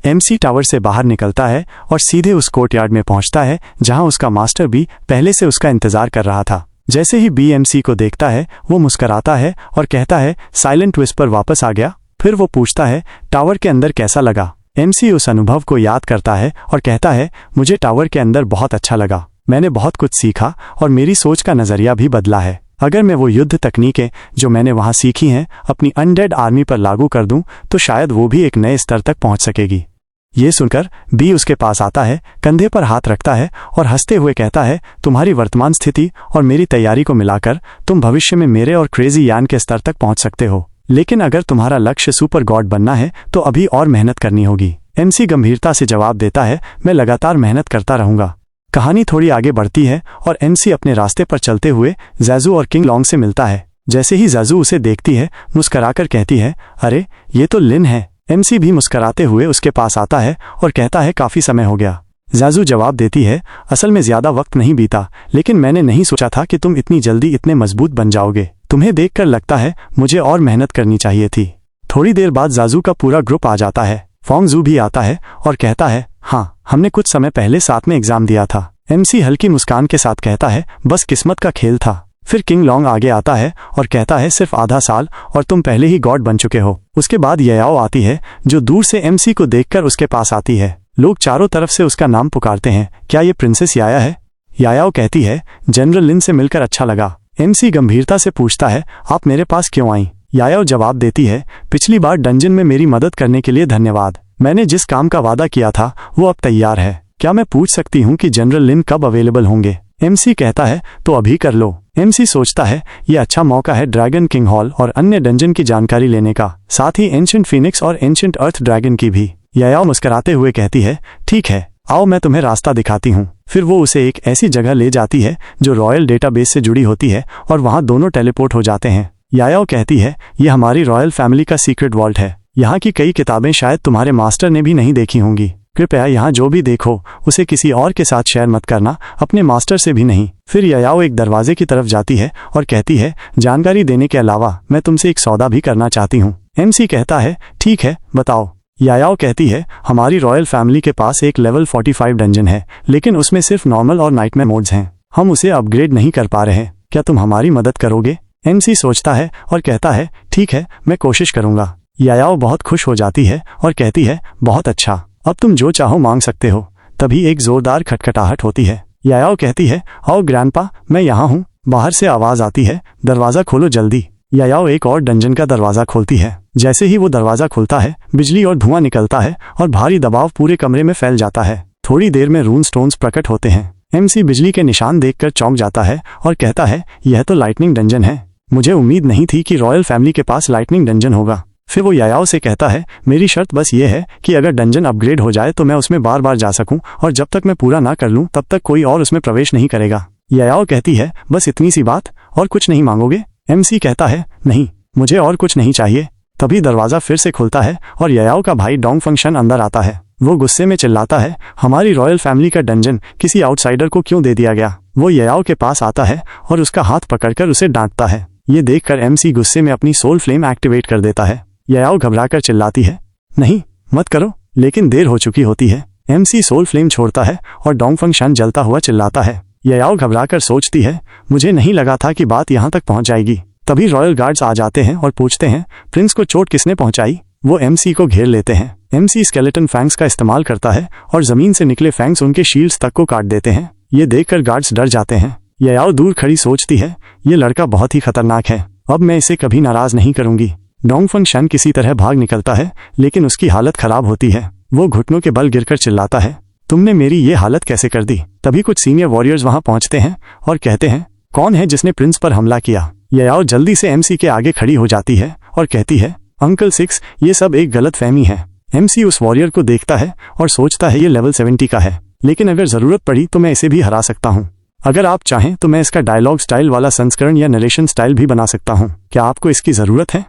MC tower से बाहर निकलता है और सीधे उस कोर्टयार्ड में पहुंचता है जहां उसका मास्टर बी पहले से उसका इंतजार कर रहा था। जैसे ही बी एमसी को देखता है वो मुस्कराता है और कहता है, साइलेंट विस्पर वापस आ गया। फिर वो पूछता है, टावर के अंदर कैसा लगा? एमसी उस अनुभव को याद करता है और कहता है, मुझे टावर के अंदर बहुत अच्छा लगा। मैंने बहुत कुछ सीखा और मेरी सोच का नज़रिया भी बदला है। अगर मैं वो युद्ध तकनीकें जो मैंने वहाँ सीखी हैं अपनी अनडेड आर्मी पर लागू कर दूं तो शायद वो भी एक नए स्तर तक पहुँच सकेगी। ये सुनकर बी उसके पास आता है, कंधे पर हाथ रखता है और हंसते हुए कहता है, तुम्हारी वर्तमान स्थिति और मेरी तैयारी को मिलाकर तुम भविष्य में मेरे और क्रेजी यान के स्तर तक पहुँच सकते हो। लेकिन अगर तुम्हारा लक्ष्य सुपर गॉड बनना है तो अभी और मेहनत करनी होगी। एमसी गंभीरता से जवाब देता है, मैं लगातार मेहनत करता रहूंगा। कहानी थोड़ी आगे बढ़ती है और एमसी अपने रास्ते पर चलते हुए जैजू और किंग लॉन्ग से मिलता है। जैसे ही जैजू उसे देखती है मुस्कराकर कहती है, अरे ये तो लिन है। एमसी भी मुस्कराते हुए उसके पास आता है और कहता है, काफी समय हो गया। जैजू जवाब देती है, असल में ज्यादा वक्त नहीं बीता, लेकिन मैंने नहीं सोचा था कि तुम इतनी जल्दी इतने मजबूत बन जाओगे। तुम्हें देखकर लगता है मुझे और मेहनत करनी चाहिए थी। थोड़ी देर बाद जाजू का पूरा ग्रुप आ जाता है। फोंगजू भी आता है और कहता है, हाँ हमने कुछ समय पहले साथ में एग्जाम दिया था। एमसी हल्की मुस्कान के साथ कहता है, बस किस्मत का खेल था। फिर किंग लॉन्ग आगे आता है और कहता है, सिर्फ आधा साल और तुम पहले ही गॉड बन चुके हो। उसके बाद याओ आती है जो दूर से एमसी को देखकर उसके पास आती है। लोग चारों तरफ से उसका नाम पुकारते हैं, क्या ये प्रिंसेस याया है? याओ कहती है, जनरल लिन से मिलकर अच्छा लगा। एमसी गंभीरता से पूछता है, आप मेरे पास क्यों आई? याओ जवाब देती है, पिछली बार डंजन में मेरी मदद करने के लिए धन्यवाद। मैंने जिस काम का वादा किया था वो अब तैयार है। क्या मैं पूछ सकती हूँ कि जनरल लिन कब अवेलेबल होंगे? एमसी कहता है, तो अभी कर लो। एमसी सोचता है ये अच्छा मौका है ड्रैगन किंग हॉल और अन्य डंजन की जानकारी लेने का, साथ ही एंशिएंट फीनिक्स और एंशिएंट अर्थ ड्रैगन की भी। याओ मुस्कुराते हुए कहती है, ठीक है, आओ मैं तुम्हें रास्ता दिखाती हूँ। फिर वो उसे एक ऐसी जगह ले जाती है जो रॉयल डेटाबेस से जुड़ी होती है और वहाँ दोनों टेलीपोर्ट हो जाते हैं। याओ कहती है, ये हमारी रॉयल फैमिली का सीक्रेट वॉल्ट है। यहाँ की कई किताबें शायद तुम्हारे मास्टर ने भी नहीं देखी होंगी। कृपया यहाँ जो भी देखो उसे किसी और के साथ शेयर मत करना, अपने मास्टर से भी नहीं। फिर याओ एक दरवाजे की तरफ जाती है और कहती है, जानकारी देने के अलावा मैं तुमसे एक सौदा भी करना चाहती हूँ। एमसी कहता है, ठीक है बताओ। याओ कहती है, हमारी रॉयल फैमिली के पास एक लेवल 45 डंजन है, लेकिन उसमें सिर्फ नॉर्मल और नाइटमेयर मोड्स हैं। हम उसे अपग्रेड नहीं कर पा रहे। क्या तुम हमारी मदद करोगे? एमसी सोचता है और कहता है, ठीक है मैं कोशिश करूंगा। याओ बहुत खुश हो जाती है और कहती है, बहुत अच्छा, अब तुम जो चाहो मांग सकते हो। तभी एक जोरदार खटखटाहट होती है। याओ कहती है, आओ ग्रैंडपा, मैं यहाँ हूँ। बाहर से आवाज आती है, दरवाजा खोलो जल्दी। याओ एक और डंजन का दरवाजा खोलती है। जैसे ही वो दरवाजा खुलता है बिजली और धुआं निकलता है और भारी दबाव पूरे कमरे में फैल जाता है। थोड़ी देर में रून स्टोन्स प्रकट होते हैं। एमसी बिजली के निशान देखकर चौंक जाता है और कहता है, यह तो लाइटनिंग डंजन है। मुझे उम्मीद नहीं थी कि रॉयल फैमिली के पास लाइटनिंग डंजन होगा। फिर वो याओ से कहता है, मेरी शर्त बस ये है कि अगर डंजन अपग्रेड हो जाए तो मैं उसमें बार बार जा सकूं और जब तक मैं पूरा ना कर लूं तब तक कोई और उसमें प्रवेश नहीं करेगा। याओ कहती है, बस इतनी सी बात, और कुछ नहीं मांगोगे? एमसी कहता है, नहीं, मुझे और कुछ नहीं चाहिए। तभी दरवाजा फिर से खुलता है और याओ का भाई डोंग फंक्शन अंदर आता है। वो गुस्से में चिल्लाता है, हमारी रॉयल फैमिली का डंजन किसी आउटसाइडर को क्यों दे दिया गया? वो याओ के पास आता है और उसका हाथ पकड़कर उसे डांटता है। ये देखकर एमसी गुस्से में अपनी सोल फ्लेम एक्टिवेट कर देता है। याओ घबराकर चिल्लाती है, नहीं मत करो, लेकिन देर हो चुकी होती है। एमसी सोल फ्लेम छोड़ता है और डोंग फंक्शन जलता हुआ चिल्लाता है। याओ घबराकर सोचती है, मुझे नहीं लगा था कि बात यहाँ तक पहुँच जाएगी। तभी रॉयल गार्ड्स आ जाते हैं और पूछते हैं, प्रिंस को चोट किसने पहुंचाई? वो एमसी को घेर लेते हैं। एमसी स्केलेटन फैंग्स का इस्तेमाल करता है और जमीन से निकले फैंग्स उनके शील्ड्स तक को काट देते हैं। ये देखकर गार्ड्स डर जाते हैं। याओ दूर खड़ी सोचती है, ये लड़का बहुत ही खतरनाक है, अब मैं इसे कभी नाराज नहीं करूंगी। डोंग फंक्शन किसी तरह भाग निकलता है, लेकिन उसकी हालत खराब होती है। वो घुटनों के बल गिरकर चिल्लाता है, तुमने मेरी ये हालत कैसे कर दी? तभी कुछ सीनियर वॉरियर्स वहां पहुंचते हैं और कहते हैं, कौन है जिसने प्रिंस पर हमला किया? याओ जल्दी से एमसी के आगे खड़ी हो जाती है और कहती है, अंकल 6, ये सब एक गलत फहमी है। एमसी उस वॉरियर को देखता है और सोचता है ये लेवल 70 का है, लेकिन अगर जरूरत पड़ी तो मैं इसे भी हरा सकता हूँ। अगर आप चाहें तो मैं इसका डायलॉग स्टाइल वाला संस्करण या नरेशन स्टाइल भी बना सकता हूँ। क्या आपको इसकी जरूरत है?